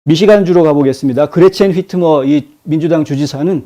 미시간주로 가보겠습니다. 그레첸 휘트머 이 민주당 주지사는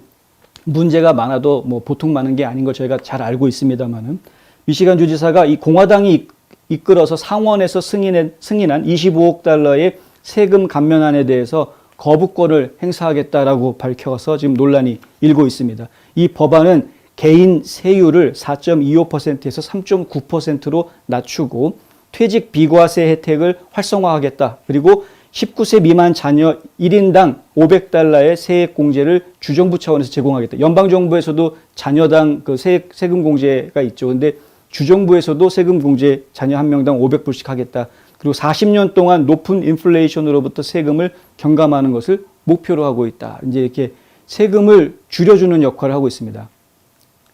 문제가 많아도 뭐 보통 많은 게 아닌 걸 저희가 잘 알고 있습니다만은 미시간 주지사가 이 공화당이 이끌어서 상원에서 승인한 25억 달러의 세금 감면안에 대해서 거부권을 행사하겠다라고 밝혀서 지금 논란이 일고 있습니다. 이 법안은 개인 세율을 4.25%에서 3.9%로 낮추고 퇴직 비과세 혜택을 활성화하겠다. 그리고 19세 미만 자녀 1인당 500달러의 세액 공제를 주정부 차원에서 제공하겠다. 연방정부에서도 자녀당 그 세금 공제가 있죠. 근데 주정부에서도 세금 공제 자녀 한 명당 500불씩 하겠다. 그리고 40년 동안 높은 인플레이션으로부터 세금을 경감하는 것을 목표로 하고 있다. 이제 이렇게 세금을 줄여주는 역할을 하고 있습니다.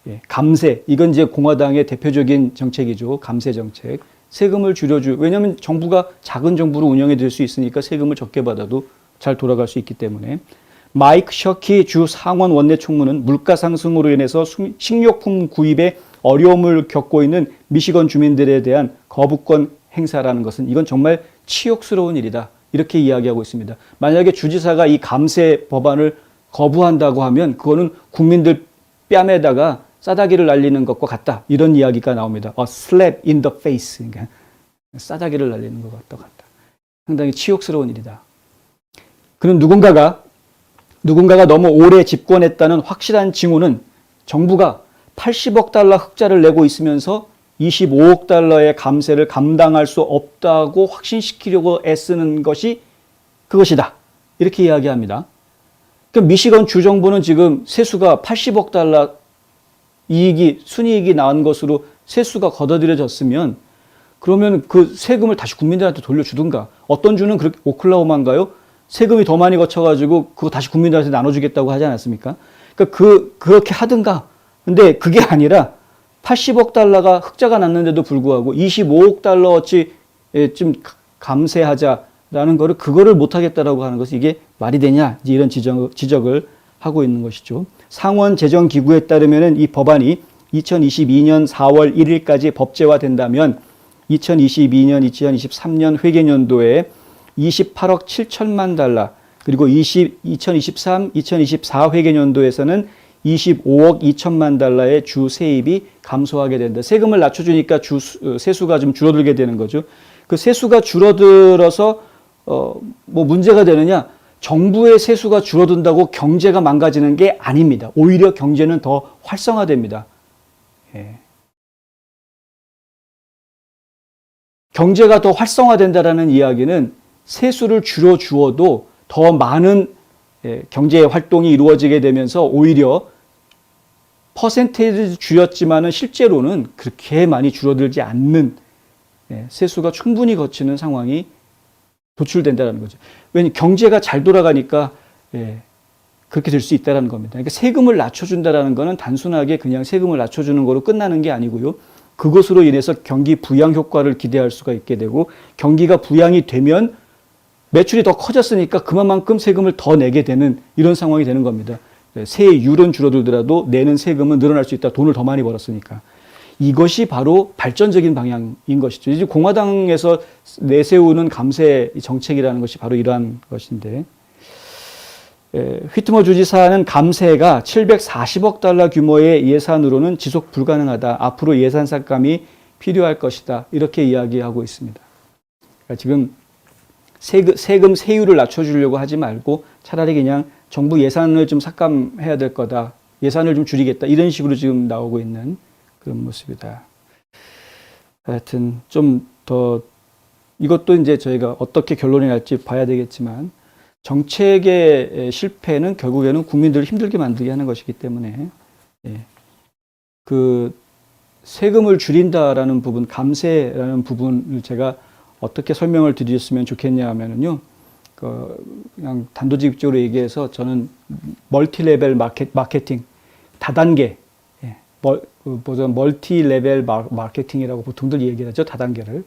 예, 감세. 이건 이제 공화당의 대표적인 정책이죠. 감세 정책. 세금을 왜냐하면 정부가 작은 정부로 운영이 될 수 있으니까 세금을 적게 받아도 잘 돌아갈 수 있기 때문에. 마이크 셔키 주 상원 원내 총무는 물가 상승으로 인해서 식료품 구입에 어려움을 겪고 있는 미시건 주민들에 대한 거부권 행사라는 것은 이건 정말 치욕스러운 일이다. 이렇게 이야기하고 있습니다. 만약에 주지사가 이 감세 법안을 거부한다고 하면 그거는 국민들 뺨에다가 싸다기를 날리는 것과 같다. 이런 이야기가 나옵니다. A slap in the face. 그러니까 싸다기를 날리는 것과 같다. 상당히 치욕스러운 일이다. 그는 누군가가 너무 오래 집권했다는 확실한 징후는 정부가 80억 달러 흑자를 내고 있으면서 25억 달러의 감세를 감당할 수 없다고 확신시키려고 애쓰는 것이 그것이다. 이렇게 이야기합니다. 그러니까 미시건 주정부는 지금 세수가 80억 달러 순이익이 나온 것으로 세수가 걷어들여졌으면 그러면 그 세금을 다시 국민들한테 돌려주든가. 어떤 주는 그렇게 오클라호마인가요? 세금이 더 많이 거쳐가지고 그거 다시 국민들한테 나눠주겠다고 하지 않았습니까? 그러니까 그렇게 하든가. 근데 그게 아니라 80억 달러가 흑자가 났는데도 불구하고 25억 달러어치 좀 감세하자라는 거를 그거를 못하겠다라고 하는 것이 이게 말이 되냐? 이런 지적을 하고 있는 것이죠. 상원 재정기구에 따르면 이 법안이 2022년 4월 1일까지 법제화된다면 2022년, 2023년 회계연도에 28억 7천만 달러 그리고 2023, 2024 회계연도에서는 25억 2천만 달러의 주 세입이 감소하게 된다. 세금을 낮춰주니까 세수가 좀 줄어들게 되는 거죠. 그 세수가 줄어들어서 뭐 문제가 되느냐? 정부의 세수가 줄어든다고 경제가 망가지는 게 아닙니다. 오히려 경제는 더 활성화됩니다. 예. 경제가 더 활성화된다라는 이야기는 세수를 줄여주어도 더 많은 경제 활동이 이루어지게 되면서 오히려 퍼센테이지 줄였지만은 실제로는 그렇게 많이 줄어들지 않는 세수가 충분히 거치는 상황이 도출된다는 거죠. 왜냐하면 경제가 잘 돌아가니까 그렇게 될 수 있다는 겁니다. 그러니까 세금을 낮춰준다는 것은 단순하게 그냥 세금을 낮춰주는 거로 끝나는 게 아니고요. 그것으로 인해서 경기 부양 효과를 기대할 수가 있게 되고 경기가 부양이 되면 매출이 더 커졌으니까 그만큼 세금을 더 내게 되는 이런 상황이 되는 겁니다. 세율은 줄어들더라도 내는 세금은 늘어날 수 있다. 돈을 더 많이 벌었으니까. 이것이 바로 발전적인 방향인 것이죠. 이제 공화당에서 내세우는 감세 정책이라는 것이 바로 이러한 것인데 휘트머 주지사는 감세가 740억 달러 규모의 예산으로는 지속 불가능하다. 앞으로 예산 삭감이 필요할 것이다. 이렇게 이야기하고 있습니다. 그러니까 지금 세금 세율을 낮춰주려고 하지 말고 차라리 그냥 정부 예산을 좀 삭감해야 될 거다. 예산을 좀 줄이겠다. 이런 식으로 지금 나오고 있는 그런 모습이다. 하여튼 좀 더 이것도 이제 저희가 어떻게 결론이 날지 봐야 되겠지만 정책의 실패는 결국에는 국민들을 힘들게 만들게 하는 것이기 때문에 그 세금을 줄인다라는 부분, 감세라는 부분을 제가 어떻게 설명을 드렸으면 좋겠냐 하면은요. 그냥 단도직입적으로 얘기해서 저는 멀티레벨 마케팅, 다단계, 멀티레벨 마케팅이라고 보통들 얘기하죠. 다단계를.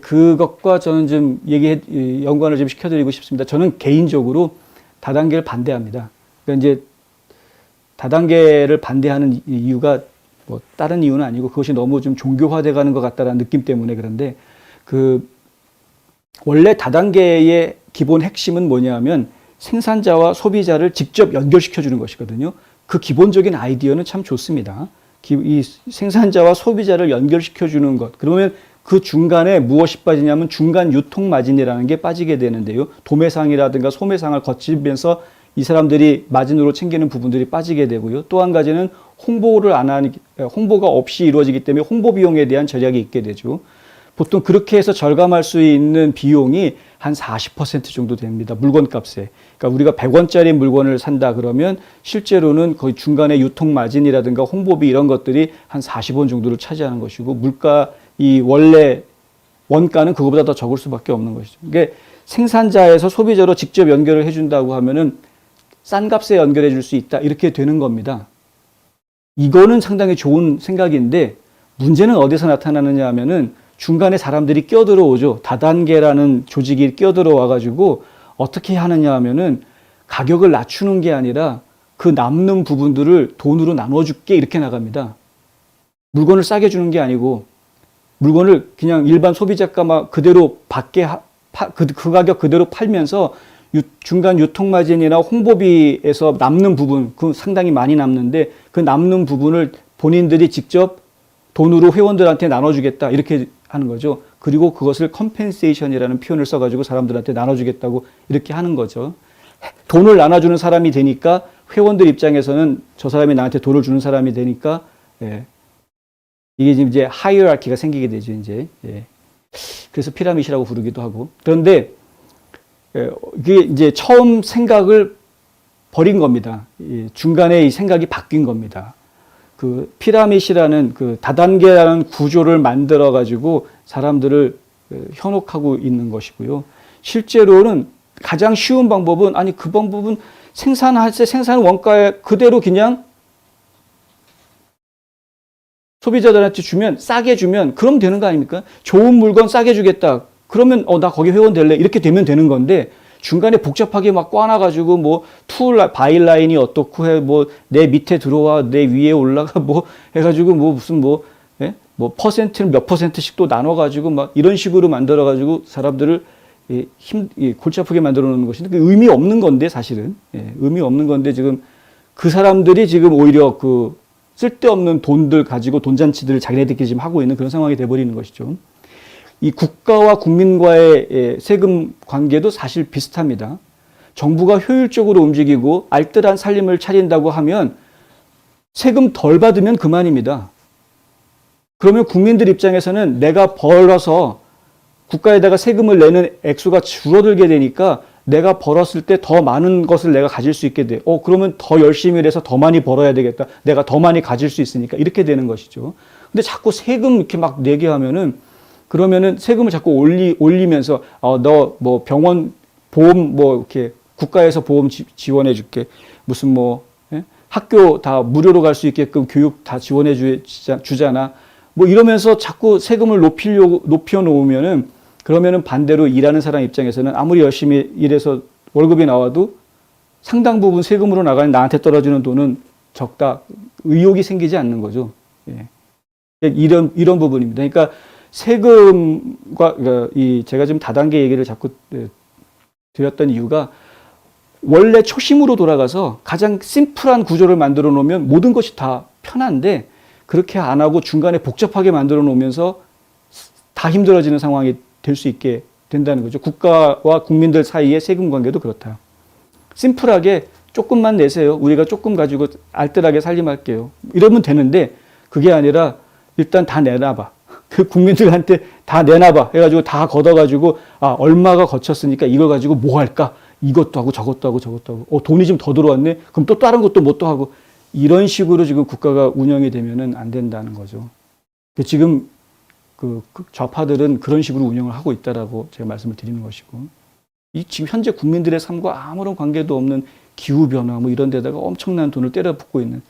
그것과 저는 좀 연관을 좀 시켜드리고 싶습니다. 저는 개인적으로 다단계를 반대합니다. 그러니까 이제 다단계를 반대하는 이유가 뭐 다른 이유는 아니고 그것이 너무 좀 종교화돼 가는 것 같다라는 느낌 때문에 그런데 원래 다단계의 기본 핵심은 뭐냐면 생산자와 소비자를 직접 연결시켜 주는 것이거든요. 그 기본적인 아이디어는 참 좋습니다. 이 생산자와 소비자를 연결시켜 주는 것. 그러면 그 중간에 무엇이 빠지냐면 중간 유통 마진이라는 게 빠지게 되는데요. 도매상이라든가 소매상을 거치면서 이 사람들이 마진으로 챙기는 부분들이 빠지게 되고요. 또 한 가지는 홍보가 없이 이루어지기 때문에 홍보 비용에 대한 절약이 있게 되죠. 보통 그렇게 해서 절감할 수 있는 비용이 한 40% 정도 됩니다. 물건값에. 그러니까 우리가 100원짜리 물건을 산다 그러면 실제로는 거의 중간에 유통 마진이라든가 홍보비 이런 것들이 한 40원 정도를 차지하는 것이고 이 원래 원가는 그거보다 더 적을 수밖에 없는 것이죠. 이게 생산자에서 소비자로 직접 연결을 해준다고 하면은 싼 값에 연결해 줄 수 있다. 이렇게 되는 겁니다. 이거는 상당히 좋은 생각인데 문제는 어디서 나타나느냐 하면은 중간에 사람들이 끼어들어오죠. 다단계라는 조직이 끼어들어와가지고 어떻게 하느냐 하면은 가격을 낮추는 게 아니라 그 남는 부분들을 돈으로 나눠줄게 이렇게 나갑니다. 물건을 싸게 주는 게 아니고 물건을 그냥 일반 소비자가 그대로 그 가격 그대로 팔면서 중간 유통마진이나 홍보비에서 남는 부분, 그 상당히 많이 남는데 그 남는 부분을 본인들이 직접 돈으로 회원들한테 나눠주겠다 이렇게 하는 거죠. 그리고 그것을 컴펜세이션이라는 표현을 써가지고 사람들한테 나눠주겠다고 이렇게 하는 거죠. 돈을 나눠주는 사람이 되니까 회원들 입장에서는 저 사람이 나한테 돈을 주는 사람이 되니까 이게 지금 이제 하이어라키가 생기게 되죠. 이제 그래서 피라밋이라고 부르기도 하고. 그런데 이게 이제 처음 생각을 버린 겁니다. 중간에 이 생각이 바뀐 겁니다. 그 피라밋이라는 그 다단계라는 구조를 만들어 가지고 사람들을 현혹하고 있는 것이고요. 실제로는 가장 쉬운 방법은 그 방법은 생산 원가에 그대로 그냥 소비자들한테 주면 싸게 주면 그럼 되는 거 아닙니까? 좋은 물건 싸게 주겠다. 그러면 나 거기 회원 될래. 이렇게 되면 되는 건데 중간에 복잡하게 막 꽈놔가지고 바이라인이 어떻고 해, 내 밑에 들어와, 내 위에 올라가, 해가지고 무슨 퍼센트를 몇 퍼센트씩 또 나눠가지고 막 이런 식으로 만들어가지고 사람들을 골치 아프게 만들어 놓는 것인데 의미 없는 건데 사실은. 의미 없는 건데 지금 그 사람들이 지금 오히려 그 쓸데없는 돈들 가지고 돈잔치들을 자기네들끼리 지금 하고 있는 그런 상황이 돼버리는 것이죠. 이 국가와 국민과의 세금 관계도 사실 비슷합니다. 정부가 효율적으로 움직이고 알뜰한 살림을 차린다고 하면 세금 덜 받으면 그만입니다. 그러면 국민들 입장에서는 내가 벌어서 국가에다가 세금을 내는 액수가 줄어들게 되니까 내가 벌었을 때 더 많은 것을 내가 가질 수 있게 돼. 그러면 더 열심히 일해서 더 많이 벌어야 되겠다. 내가 더 많이 가질 수 있으니까 이렇게 되는 것이죠. 근데 자꾸 세금 이렇게 막 내게 하면은 그러면은 세금을 자꾸 올리면서 너 병원 보험 이렇게 국가에서 보험 지원해 줄게. 무슨 학교 다 무료로 갈 수 있게끔 교육 다 지원해 주잖아. 이러면서 자꾸 세금을 높여 놓으면은 그러면은 반대로 일하는 사람 입장에서는 아무리 열심히 일해서 월급이 나와도 상당 부분 세금으로 나가는 나한테 떨어지는 돈은 적다. 의욕이 생기지 않는 거죠. 이런 부분입니다. 그러니까 세금과 제가 지금 다단계 얘기를 자꾸 드렸던 이유가 원래 초심으로 돌아가서 가장 심플한 구조를 만들어 놓으면 모든 것이 다 편한데 그렇게 안 하고 중간에 복잡하게 만들어 놓으면서 다 힘들어지는 상황이 될 수 있게 된다는 거죠. 국가와 국민들 사이의 세금 관계도 그렇다. 심플하게 조금만 내세요. 우리가 조금 가지고 알뜰하게 살림할게요. 이러면 되는데 그게 아니라 일단 다 내놔봐. 그 국민들한테 다 내놔봐. 해가지고 다 걷어가지고 얼마가 거쳤으니까 이걸 가지고 뭐 할까? 이것도 하고 저것도 하고 저것도 하고 돈이 좀 더 들어왔네? 그럼 또 다른 것도 뭐 또 하고 이런 식으로 지금 국가가 운영이 되면은 안 된다는 거죠. 지금 그 좌파들은 그런 식으로 운영을 하고 있다라고 제가 말씀을 드리는 것이고 지금 현재 국민들의 삶과 아무런 관계도 없는 기후변화 이런 데다가 엄청난 돈을 때려 붓고 있는